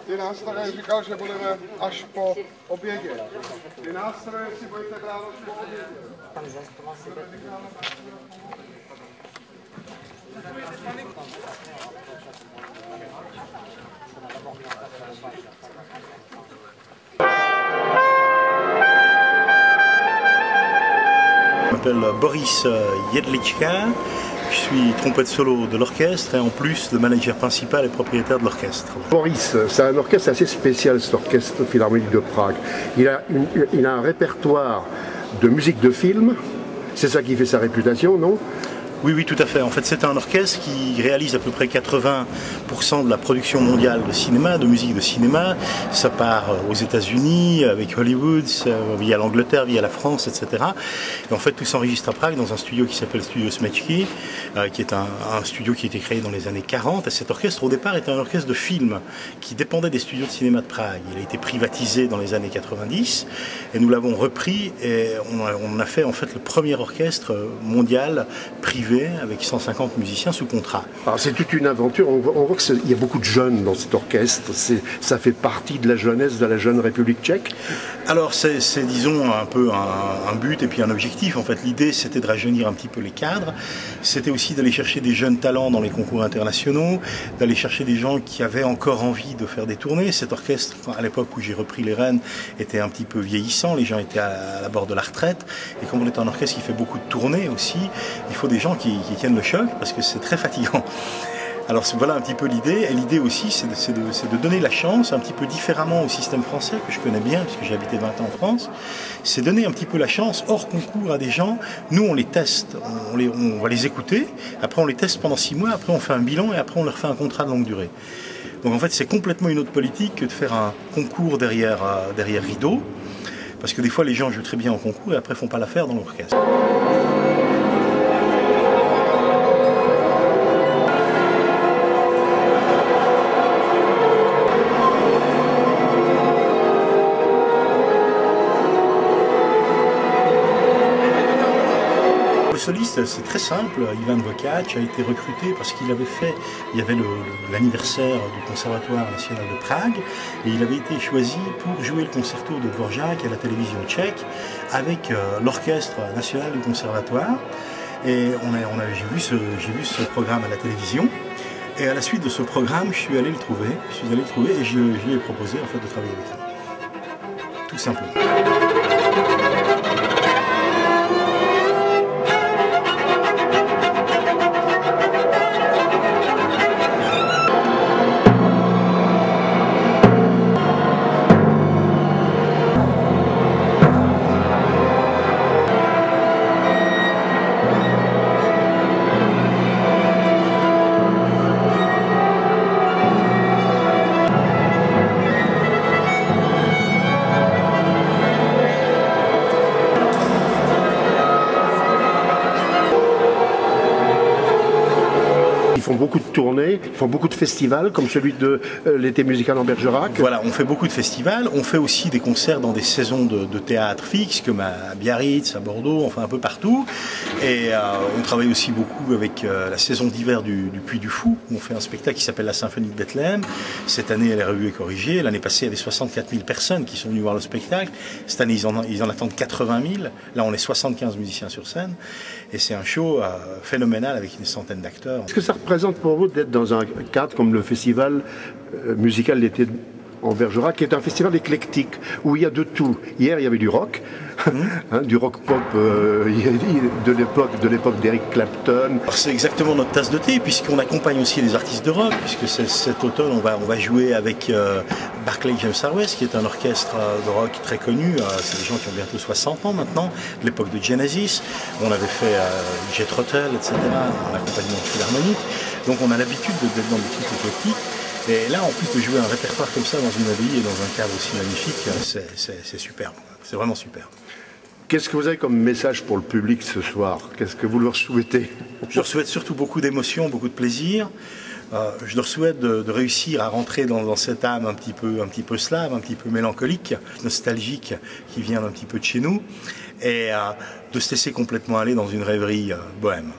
Ty nástroje říkal, že budeme až po obědě. Ty nástroje si budete brát až po obědě. Je m'appelle Boris Jedlička, je suis trompette solo de l'orchestre et en plus de manager principal et propriétaire de l'orchestre. Boris, c'est un orchestre assez spécial, cet orchestre philharmonique de Prague. Il a un répertoire de musique de film, c'est ça qui fait sa réputation, non? Oui, oui, tout à fait. En fait, c'est un orchestre qui réalise à peu près 80% de la production mondiale de cinéma, de musique de cinéma. Ça part aux États-Unis, avec Hollywood, via l'Angleterre, via la France, etc. Et en fait, tout s'enregistre à Prague dans un studio qui s'appelle Studio Smečky, qui est un studio qui a été créé dans les années 40. Et cet orchestre, au départ, était un orchestre de film qui dépendait des studios de cinéma de Prague. Il a été privatisé dans les années 90 et nous l'avons repris et on a fait en fait le premier orchestre mondial privé avec 150 musiciens sous contrat. C'est toute une aventure, on voit qu'il y a beaucoup de jeunes dans cet orchestre, ça fait partie de la jeunesse de la jeune République tchèque? Alors c'est disons un peu un but et puis un objectif. En fait l'idée c'était de rajeunir un petit peu les cadres, c'était aussi d'aller chercher des jeunes talents dans les concours internationaux, d'aller chercher des gens qui avaient encore envie de faire des tournées. Cet orchestre à l'époque où j'ai repris les rênes était un petit peu vieillissant, les gens étaient à la bord de la retraite et comme on est un orchestre qui fait beaucoup de tournées aussi, il faut des gens qui tiennent le choc parce que c'est très fatigant. Alors voilà un petit peu l'idée, et l'idée aussi c'est de donner la chance un petit peu différemment au système français que je connais bien puisque j'ai habité 20 ans en France, c'est donner un petit peu la chance hors concours à des gens. Nous on les teste, on va les écouter, après on les teste pendant 6 mois, après on fait un bilan et après on leur fait un contrat de longue durée. Donc en fait c'est complètement une autre politique que de faire un concours derrière rideau, parce que des fois les gens jouent très bien en concours et après font pas l'affaire dans l'orchestre. Le soliste, c'est très simple. Ivan Vokac a été recruté parce qu'il avait fait, il y avait l'anniversaire du Conservatoire national de Prague et il avait été choisi pour jouer le concerto de Dvorak à la télévision tchèque avec l'orchestre national du Conservatoire. Et j'ai vu ce programme à la télévision. Et à la suite de ce programme, je suis allé le trouver et je lui ai proposé en fait de travailler avec lui. Tout simplement. Ils font beaucoup de tournées, ils font beaucoup de festivals comme celui de l'été musical en Bergerac. Voilà, on fait beaucoup de festivals, on fait aussi des concerts dans des saisons de théâtre fixes comme à Biarritz, à Bordeaux, enfin un peu partout. Et on travaille aussi beaucoup avec la saison d'hiver du Puy du Fou, où on fait un spectacle qui s'appelle la Symphonie de Bethléem. Cette année elle est revue et corrigée, l'année passée il y avait 64 000 personnes qui sont venues voir le spectacle. Cette année ils en attendent 80 000, là on est 75 musiciens sur scène. Et c'est un show phénoménal avec une centaine d'acteurs. Est-ce que ça représente pour vous d'être dans un cadre comme le festival musical d'été en Bergerac, qui est un festival éclectique, où il y a de tout. Hier, il y avait du rock, du rock pop de l'époque d'Eric Clapton. C'est exactement notre tasse de thé, puisqu'on accompagne aussi les artistes de rock, puisque cet automne, on va jouer avec Barclay James Harvest, qui est un orchestre de rock très connu. C'est des gens qui ont bientôt 60 ans maintenant, de l'époque de Genesis. On avait fait Jethro Tull, etc., en accompagnement philharmonique. Donc on a l'habitude d'être dans des trucs éclectiques. Et là, en plus de jouer un répertoire comme ça dans une abbaye et dans un cadre aussi magnifique, c'est superbe. C'est vraiment superbe. Qu'est-ce que vous avez comme message pour le public ce soir? Qu'est-ce que vous leur souhaitez? Je leur souhaite surtout beaucoup d'émotions, beaucoup de plaisir. Je leur souhaite de réussir à rentrer dans cette âme un petit peu slave, un petit peu mélancolique, nostalgique, qui vient un petit peu de chez nous, et de se laisser complètement aller dans une rêverie bohème.